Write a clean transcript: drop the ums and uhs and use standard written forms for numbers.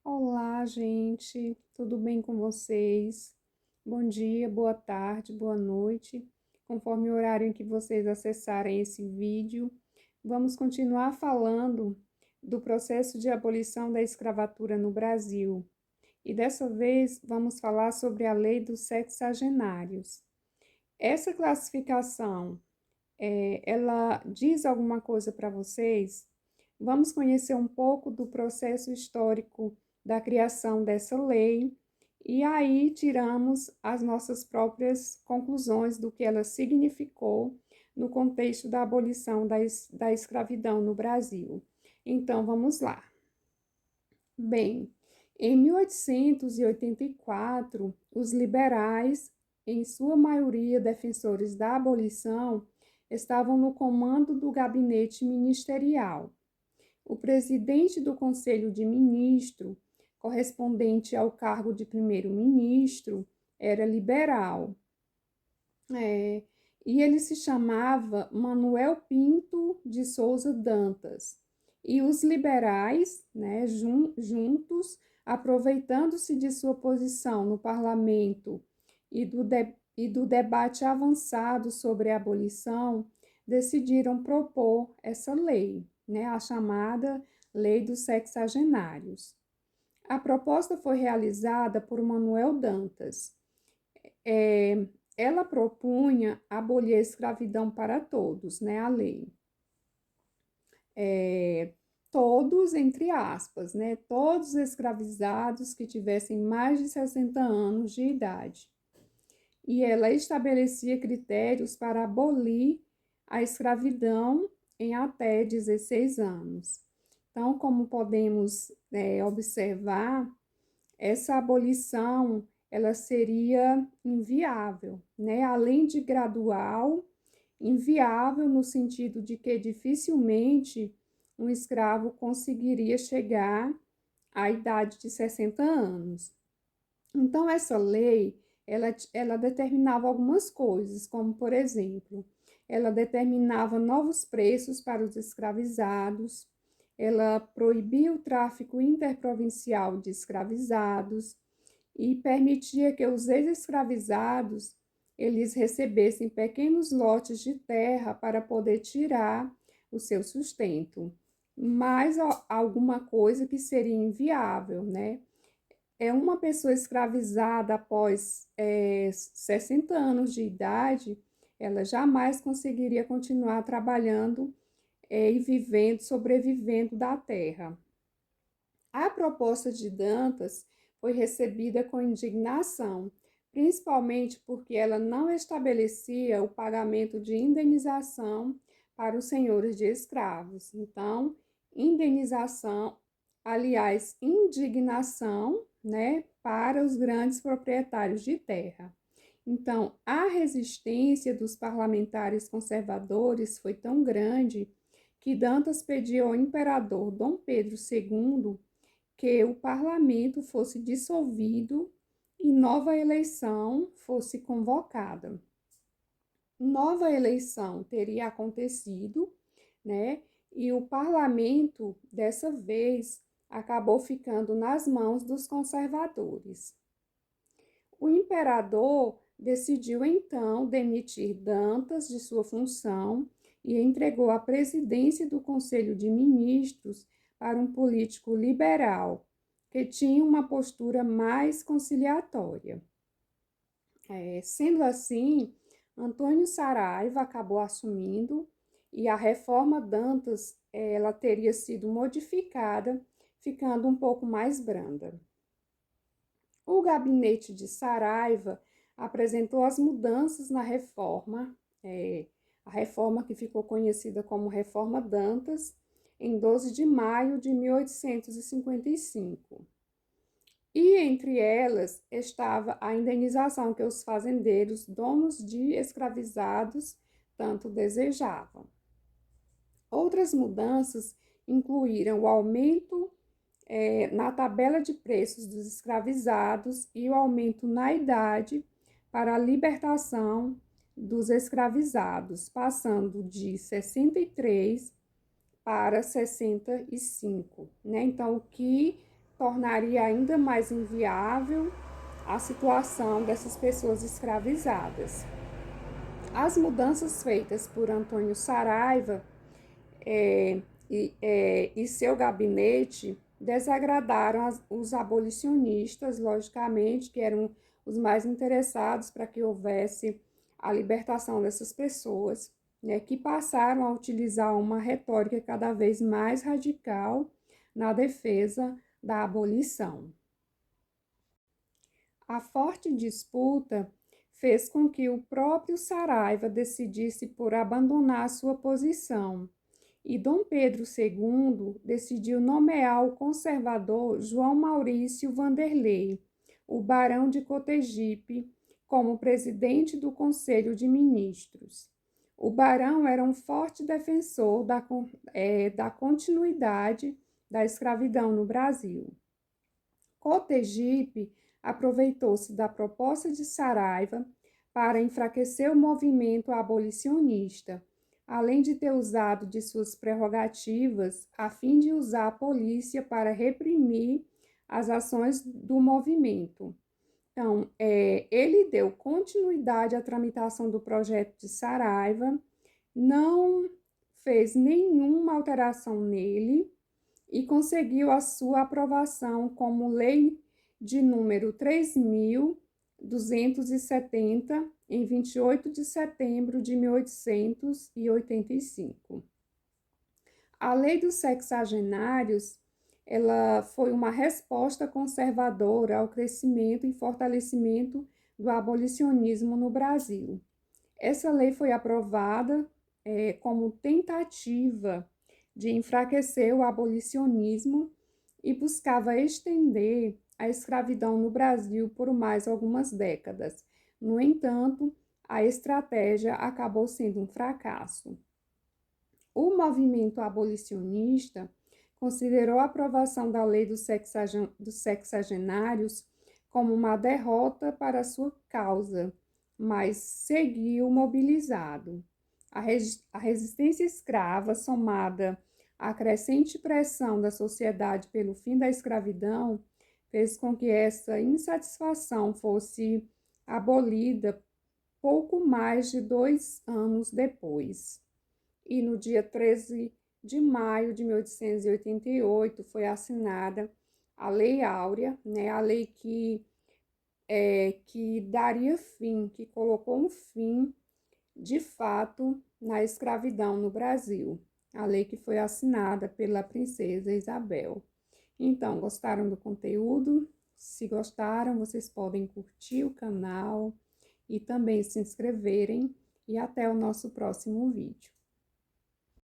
Olá, gente, tudo bem com vocês? Bom dia, boa tarde, boa noite. Conforme o horário em que vocês acessarem esse vídeo, vamos continuar falando do processo de abolição da escravatura no Brasil. E dessa vez vamos falar sobre a Lei dos Sexagenários. Essa classificação, ela diz alguma coisa para vocês? Vamos conhecer um pouco do processo histórico da criação dessa lei e aí tiramos as nossas próprias conclusões do que ela significou no contexto da abolição da escravidão no Brasil. Então, vamos lá. Bem, em 1884, os liberais, em sua maioria defensores da abolição, estavam no comando do gabinete ministerial. O presidente do Conselho de Ministros, correspondente ao cargo de primeiro-ministro, era liberal. E ele se chamava Manuel Pinto de Souza Dantas. E os liberais, né, juntos, aproveitando-se de sua posição no parlamento e do debate avançado sobre a abolição, decidiram propor essa lei, né, a chamada Lei dos Sexagenários. A proposta foi realizada por Manuel Dantas. Ela propunha abolir a escravidão para todos, né, a lei. Todos, entre aspas, né, todos os escravizados que tivessem mais de 60 anos de idade. E ela estabelecia critérios para abolir a escravidão em até 16 anos. Então, como podemos observar, essa abolição ela seria inviável, né? Além de gradual, inviável no sentido de que dificilmente um escravo conseguiria chegar à idade de 60 anos. Então, essa lei, ela determinava algumas coisas, como, por exemplo, ela determinava novos preços para os escravizados, ela proibia o tráfico interprovincial de escravizados e permitia que os ex-escravizados eles recebessem pequenos lotes de terra para poder tirar o seu sustento. Mas alguma coisa que seria inviável, né? Uma pessoa escravizada após 60 anos de idade, ela jamais conseguiria continuar trabalhando e vivendo, sobrevivendo da terra. A proposta de Dantas foi recebida com indignação, principalmente porque ela não estabelecia o pagamento de indenização para os senhores de escravos. Então, indenização, aliás, indignação, né, para os grandes proprietários de terra. Então, a resistência dos parlamentares conservadores foi tão grande que Dantas pediu ao imperador Dom Pedro II que o parlamento fosse dissolvido e nova eleição fosse convocada. Nova eleição teria acontecido, né? E o parlamento, dessa vez, acabou ficando nas mãos dos conservadores. O imperador decidiu então demitir Dantas de sua função e entregou a presidência do Conselho de Ministros para um político liberal, que tinha uma postura mais conciliatória. Sendo assim, Antônio Saraiva acabou assumindo e a reforma Dantas ela teria sido modificada, ficando um pouco mais branda. O gabinete de Saraiva apresentou as mudanças na reforma, a reforma que ficou conhecida como Reforma Dantas, em 12 de maio de 1855. E entre elas estava a indenização que os fazendeiros, donos de escravizados, tanto desejavam. Outras mudanças incluíram o aumento na tabela de preços dos escravizados e o aumento na idade para a libertação dos escravizados, passando de 63 para 65, né? Então, o que tornaria ainda mais inviável a situação dessas pessoas escravizadas. As mudanças feitas por Antônio Saraiva e seu gabinete desagradaram os abolicionistas, logicamente, que eram os mais interessados para que houvesse a libertação dessas pessoas, né, que passaram a utilizar uma retórica cada vez mais radical na defesa da abolição. A forte disputa fez com que o próprio Saraiva decidisse por abandonar sua posição, e Dom Pedro II decidiu nomear o conservador João Maurício Vanderlei, o barão de Cotegipe, como presidente do Conselho de Ministros. O barão era um forte defensor da continuidade da escravidão no Brasil. Cotegipe aproveitou-se da proposta de Saraiva para enfraquecer o movimento abolicionista, além de ter usado de suas prerrogativas a fim de usar a polícia para reprimir as ações do movimento. Então, ele deu continuidade à tramitação do projeto de Saraiva, não fez nenhuma alteração nele e conseguiu a sua aprovação como lei de número 3.270, em 28 de setembro de 1885. A Lei dos Sexagenários, ela foi uma resposta conservadora ao crescimento e fortalecimento do abolicionismo no Brasil. Essa lei foi aprovada como tentativa de enfraquecer o abolicionismo e buscava estender a escravidão no Brasil por mais algumas décadas. No entanto, a estratégia acabou sendo um fracasso. O movimento abolicionista considerou a aprovação da Lei dos Sexagenários como uma derrota para sua causa, mas seguiu mobilizado. A resistência escrava, somada à crescente pressão da sociedade pelo fim da escravidão, fez com que essa insatisfação fosse abolida pouco mais de 2 anos depois. E no dia 13 de maio de 1888 foi assinada a Lei Áurea, né, a lei que daria fim, que colocou um fim de fato na escravidão no Brasil, a lei que foi assinada pela princesa Isabel. Então, gostaram do conteúdo? Se gostaram, vocês podem curtir o canal e também se inscreverem, e até o nosso próximo vídeo.